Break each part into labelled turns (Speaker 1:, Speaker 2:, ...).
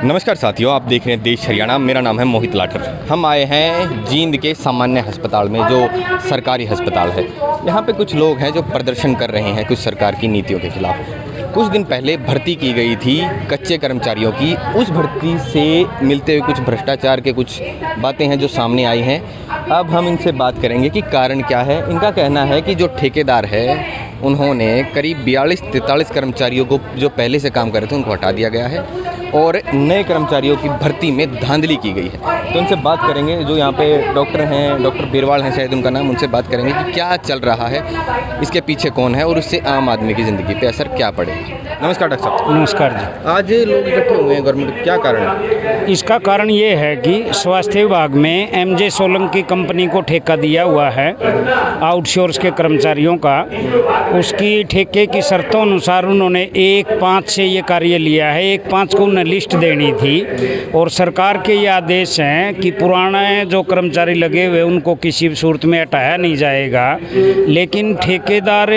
Speaker 1: नमस्कार साथियों, आप देख रहे हैं देश हरियाणा। मेरा नाम है मोहित लाठर। हम आए हैं जींद के सामान्य अस्पताल में, जो सरकारी अस्पताल है। यहाँ पे कुछ लोग हैं जो प्रदर्शन कर रहे हैं कुछ सरकार की नीतियों के खिलाफ। कुछ दिन पहले भर्ती की गई थी कच्चे कर्मचारियों की। उस भर्ती से मिलते हुए कुछ भ्रष्टाचार के कुछ बातें हैं जो सामने आई हैं। अब हम इनसे बात करेंगे कि कारण क्या है। इनका कहना है कि जो ठेकेदार है उन्होंने करीब 42-43 कर्मचारियों को जो पहले से काम कर रहे थे उनको हटा दिया गया है और नए कर्मचारियों की भर्ती में धांधली की गई है। तो उनसे बात करेंगे। जो यहाँ पे डॉक्टर हैं, डॉक्टर बिरवाल हैं शायद उनका नाम, उनसे बात करेंगे कि क्या चल रहा है, इसके पीछे कौन है और उससे आम आदमी की ज़िंदगी पे असर क्या पड़ेगा। नमस्कार डॉक्टर साहब।
Speaker 2: नमस्कार जी।
Speaker 1: आज लोग इकट्ठे हुए हैं गवर्नमेंट, क्या कारण है?
Speaker 2: इसका कारण ये है कि स्वास्थ्य विभाग में MJ सोलंकी कंपनी को ठेका दिया हुआ है आउटसोर्स के कर्मचारियों का। उसकी ठेके की शर्तों अनुसार उन्होंने 1/5 से ये कार्य लिया है। 1/5 को उन्हें लिस्ट देनी थी और सरकार के ये आदेश हैं कि पुराने जो कर्मचारी लगे हुए उनको किसी भी सूरत में हटाया नहीं जाएगा। लेकिन ठेकेदार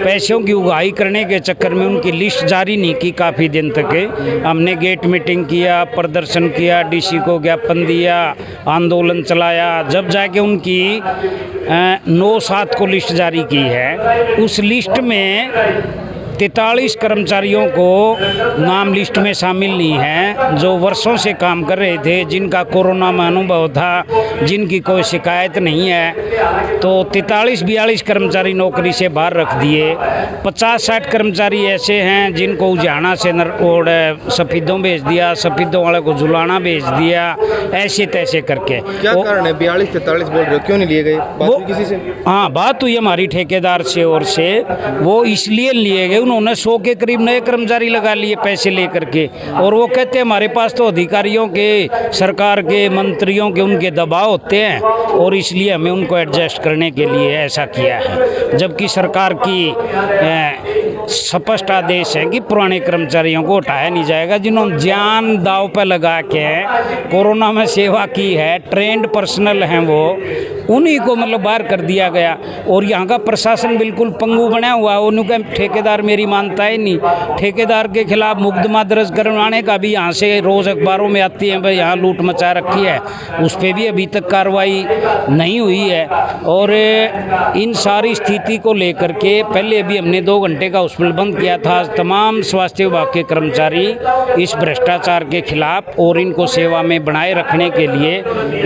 Speaker 2: पैसों की उगाही करने के चक्कर में उनकी लिस्ट जारी नहीं की काफ़ी दिन तक। हमने गेट मीटिंग किया, प्रदर्शन किया, DC को ज्ञापन दिया, आंदोलन चलाया, जब जाके उनकी 9/7 को लिस्ट जारी की है। उस लिस्ट में 43 कर्मचारियों को नाम लिस्ट में शामिल नहीं है, जो वर्षों से काम कर रहे थे, जिनका कोरोना में अनुभव था, जिनकी कोई शिकायत नहीं है। तो 43-42 कर्मचारी नौकरी से बाहर रख दिए। 50-60 कर्मचारी ऐसे हैं जिनको उजाना से सफीदों भेज दिया, सफीदों वाले को जुलाना भेज दिया, ऐसे तैसे करके।
Speaker 1: क्या कारण है? 42-43 बोल रहे हो, क्यों नहीं लिए गए? बात किसी से?
Speaker 2: हाँ, बात हुई हमारी ठेकेदार से और से। वो इसलिए लिए गए, उन्होंने 100 के करीब नए कर्मचारी लगा लिए पैसे लेकर के। और वो कहते हैं हमारे पास तो अधिकारियों के, सरकार के, मंत्रियों के उनके दबाव होते हैं और इसलिए हमें उनको एडजस्ट करने के लिए ऐसा किया है। जबकि सरकार की स्पष्ट आदेश है कि पुराने कर्मचारियों को हटाया नहीं जाएगा। जिन्होंने जान दांव पर लगा के कोरोना में सेवा की है, ट्रेंड पर्सनल हैं, वो उन्हीं को मतलब बाहर कर दिया गया। और यहाँ का प्रशासन बिल्कुल पंगु बना हुआ है। उन्होंने ठेकेदार मेरी मानता ही नहीं। ठेकेदार के खिलाफ मुकदमा दर्ज करवाने का भी यहाँ से रोज़ अखबारों में आती है, भाई यहाँ लूट मचा रखी है, उस पर भी अभी तक कार्रवाई नहीं हुई है। और इन सारी स्थिति को लेकर के पहले भी हमने 2 घंटे का हॉस्पिटल बंद किया था। तमाम स्वास्थ्य विभाग के कर्मचारी इस भ्रष्टाचार के खिलाफ और इनको सेवा में बनाए रखने के लिए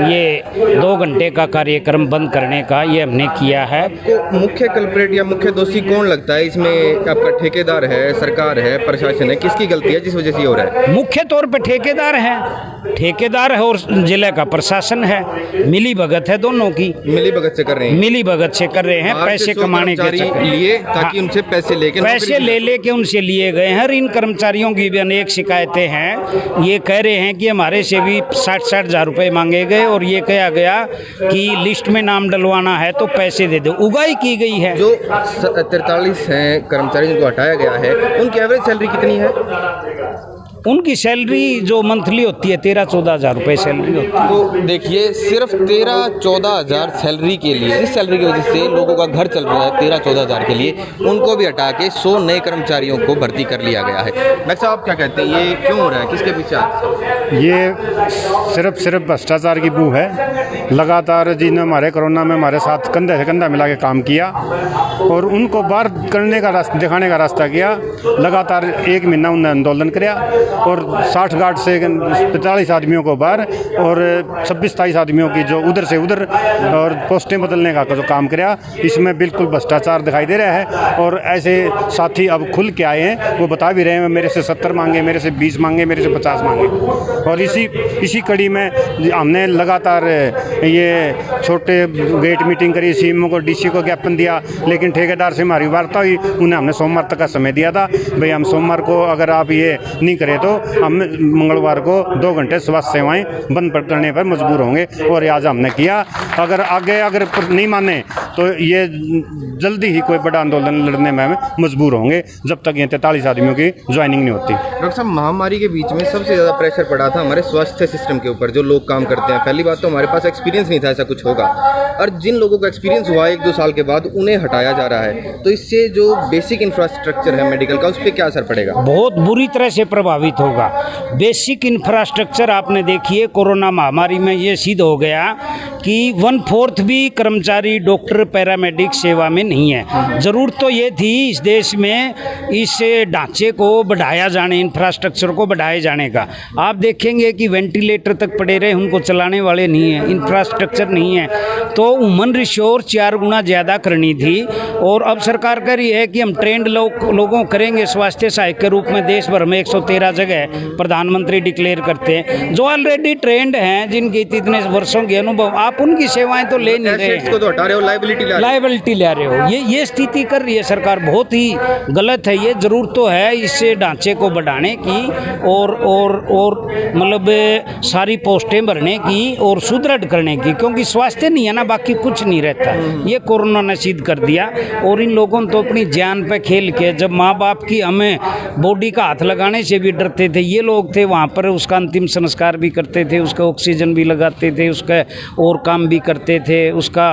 Speaker 2: ये 2 घंटे का कार्यक्रम बंद करने का ये हमने किया है।
Speaker 1: तो मुख्य कल्प्रेट या मुख्य दोषी कौन लगता है इसमें? आपका ठेकेदार है, सरकार है, प्रशासन है, किसकी गलती है जिस वजह से ये हो रहा है?
Speaker 2: मुख्य तौर पे ठेकेदार है और जिले का प्रशासन है। मिली भगत है दोनों की।
Speaker 1: मिली भगत से कर रहे हैं।
Speaker 2: मिली भगत से कर रहे हैं, पैसे कमाने के चक्कर
Speaker 1: लिए, ताकि उनसे पैसे
Speaker 2: लेके उनसे लिए गए हैं। इन कर्मचारियों की भी अनेक शिकायतें हैं। ये कह रहे हैं कि हमारे से भी 60-60 हज़ार रुपये मांगे गए और ये कहा गया कि लिस्ट में नाम डलवाना है तो पैसे दे दो। उगाही की गई है। जो
Speaker 1: 43 हैं कर्मचारी जिनको हटाया गया है, उनकी एवरेज सैलरी कितनी है?
Speaker 2: उनकी सैलरी जो मंथली होती है 13-14 हज़ार रुपये सैलरी होती है।
Speaker 1: तो देखिए, सिर्फ 13-14 हज़ार सैलरी के लिए, इस सैलरी की वजह से लोगों का घर चल रहा है। 13-14 हज़ार के लिए उनको भी हटा के 100 नए कर्मचारियों को भर्ती कर लिया गया है। डॉक्टर साहब क्या कहते हैं, ये क्यों हो रहा है, किसके पीछे?
Speaker 3: ये सिर्फ भ्रष्टाचार की बू है। लगातार जिन्होंने हमारे कोरोना में हमारे साथ कंधे से कंधा मिला के काम किया और उनको बाहर करने का रास्ता, दिखाने का रास्ता किया। लगातार 1 महीना उन्होंने आंदोलन किया और 60-60 से 45 आदमियों को बाहर और 26-27 आदमियों की जो उधर से उधर और पोस्टें बदलने का जो काम किया, इसमें बिल्कुल भ्रष्टाचार दिखाई दे रहा है। और ऐसे साथी अब खुल के आए हैं, वो बता भी रहे हैं मेरे से 70 मांगे, मेरे से 20 मांगे, मेरे से 50 मांगे। और इसी कड़ी में हमने लगातार ये छोटे गेट मीटिंग करी, CMO को, DC को ज्ञापन दिया। लेकिन ठेकेदार से हमारी वार्ता हुई, उन्हें हमने सोमवार तक का समय दिया था, भाई हम सोमवार को अगर आप ये नहीं करें तो हम मंगलवार को 2 घंटे स्वास्थ्य सेवाएं बंद करने पर मजबूर होंगे। और आज हमने किया। अगर नहीं माने तो ये जल्दी ही कोई बड़ा आंदोलन लड़ने में मजबूर होंगे, जब तक ये 43 आदमियों की ज्वाइनिंग नहीं होती।
Speaker 1: डॉक्टर साहब, महामारी के बीच में सबसे ज़्यादा प्रेशर पड़ा था हमारे स्वास्थ्य सिस्टम के ऊपर, जो लोग काम करते हैं। पहली बात तो हमारे पास एक्सपीरियंस नहीं था ऐसा कुछ होगा, और जिन लोगों का एक्सपीरियंस हुआ 1-2 साल के बाद उन्हें हटाया जा रहा है। तो इससे जो बेसिक इंफ्रास्ट्रक्चर है मेडिकल का, उस पर क्या असर पड़ेगा?
Speaker 2: बहुत बुरी तरह से प्रभावित साबित होगा। बेसिक इंफ्रास्ट्रक्चर आपने देखिए, कोरोना महामारी में ये सिद्ध हो गया कि 1/4 भी कर्मचारी डॉक्टर पैरामेडिक सेवा में नहीं है। ज़रूरत तो ये थी इस देश में इस ढांचे को बढ़ाया जाने, इंफ्रास्ट्रक्चर को बढ़ाए जाने का। आप देखेंगे कि वेंटिलेटर तक पड़े रहे, उनको चलाने वाले नहीं हैं, इंफ्रास्ट्रक्चर नहीं है। तो ह्यूमन रिसोर्स 4 गुना ज़्यादा करनी थी। और अब सरकार कह रही है कि हम ट्रेंड लोगों करेंगे स्वास्थ्य सहायक के रूप में। देश भर में 113 जगह प्रधानमंत्री डिक्लेयर करते हैं, जो ऑलरेडी ट्रेंड हैं, जिनके इतने वर्षों के अनुभव, आप उनकी सेवाएं तो ले नहीं रहे हैं,
Speaker 1: को तो हटा रहे हो,
Speaker 2: लाइबिलिटी ले रहे हो। ये स्थिति कर रही है सरकार, बहुत ही गलत है। ये जरूरत तो है इस ढांचे को बढ़ाने की और मतलब सारी पोस्टें भरने की और सुदृढ़ करने की, क्योंकि स्वास्थ्य नहीं है ना, बाकी कुछ नहीं रहता। ये कोरोना ने सिद्ध कर दिया। और इन लोगों ने तो अपनी जान पे खेल के, जब माँ बाप की हमें बॉडी का हाथ लगाने से भी डरते थे, ये लोग थे वहाँ पर उसका अंतिम संस्कार भी करते थे, उसका ऑक्सीजन भी लगाते थे, उसका और काम भी करते थे, उसका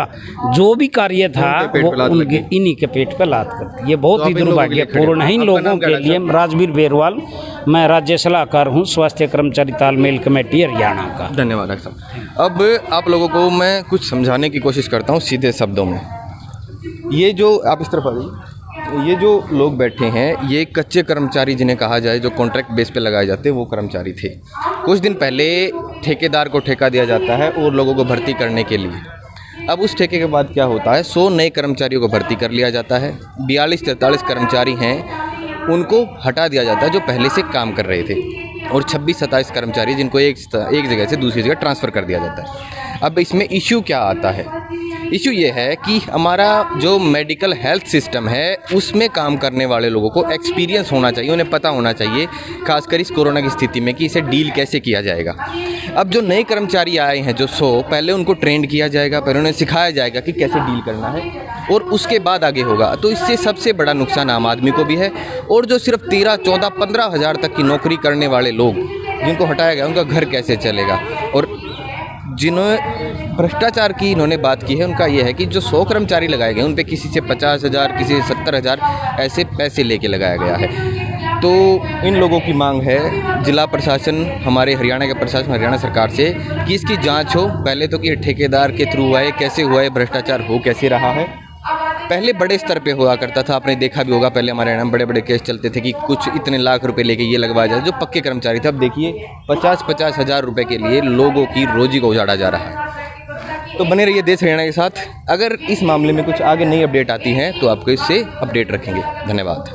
Speaker 2: जो भी कार्य था वो उनके इन्हीं के पेट पे लात करती। ये बहुत ही दुर्भाग्यपूर्ण है इन लोगों के लिए। राजवीर बेरवाल, मैं राज्य सलाहकार हूँ स्वास्थ्य कर्मचारी तालमेल कमेटी हरियाणा का।
Speaker 1: धन्यवाद डॉक्टर साहब। अब आप लोगों को मैं कुछ समझाने की कोशिश करता हूँ सीधे शब्दों में। ये जो आप इस तरफ आ जाइए, ये जो लोग बैठे हैं, ये कच्चे कर्मचारी जिन्हें कहा जाए, जो कॉन्ट्रैक्ट बेस पे लगाए जाते हैं, वो कर्मचारी थे। कुछ दिन पहले ठेकेदार को ठेका दिया जाता है और लोगों को भर्ती करने के लिए। अब उस ठेके के बाद क्या होता है, 100 नए कर्मचारियों को भर्ती कर लिया जाता है। 42-43 कर्मचारी हैं, उनको हटा दिया जाता है जो पहले से काम कर रहे थे, और 26-27 कर्मचारी जिनको एक जगह से दूसरी जगह ट्रांसफ़र कर दिया जाता है। अब इसमें इश्यू क्या आता है? इशू ये है कि हमारा जो मेडिकल हेल्थ सिस्टम है, उसमें काम करने वाले लोगों को एक्सपीरियंस होना चाहिए, उन्हें पता होना चाहिए, खासकर इस कोरोना की स्थिति में, कि इसे डील कैसे किया जाएगा। अब जो नए कर्मचारी आए हैं, जो 100, पहले उनको ट्रेंड किया जाएगा, पहले उन्हें सिखाया जाएगा कि कैसे डील करना है, और उसके बाद आगे होगा। तो इससे सबसे बड़ा नुकसान आम आदमी को भी है, और जो सिर्फ 13, 14, 15 हज़ार तक की नौकरी करने वाले लोग जिनको हटाया गया, उनका घर कैसे चलेगा। और जिन्होंने भ्रष्टाचार की इन्होंने बात की है, उनका यह है कि जो 100 कर्मचारी लगाए गए, उन पे किसी से 50,000, किसी से 70,000 ऐसे पैसे लेके लगाया गया है। तो इन लोगों की मांग है जिला प्रशासन, हमारे हरियाणा के प्रशासन, हरियाणा सरकार से, कि इसकी जांच हो। पहले तो कि ठेकेदार के थ्रू हुआ है, कैसे हुआ है, भ्रष्टाचार हो कैसे रहा है। पहले बड़े स्तर पे हुआ करता था, आपने देखा भी होगा, पहले हमारे यहाँ बड़े बड़े केस चलते थे कि कुछ इतने लाख रुपए लेके ये लगवाया जाए, जो पक्के कर्मचारी थे। अब देखिए 50-50 हज़ार रुपये के लिए लोगों की रोजी को उजाड़ा जा रहा है। तो बने रहिए देश हरियाणा के साथ। अगर इस मामले में कुछ आगे नई अपडेट आती हैं तो आपको इससे अपडेट रखेंगे। धन्यवाद।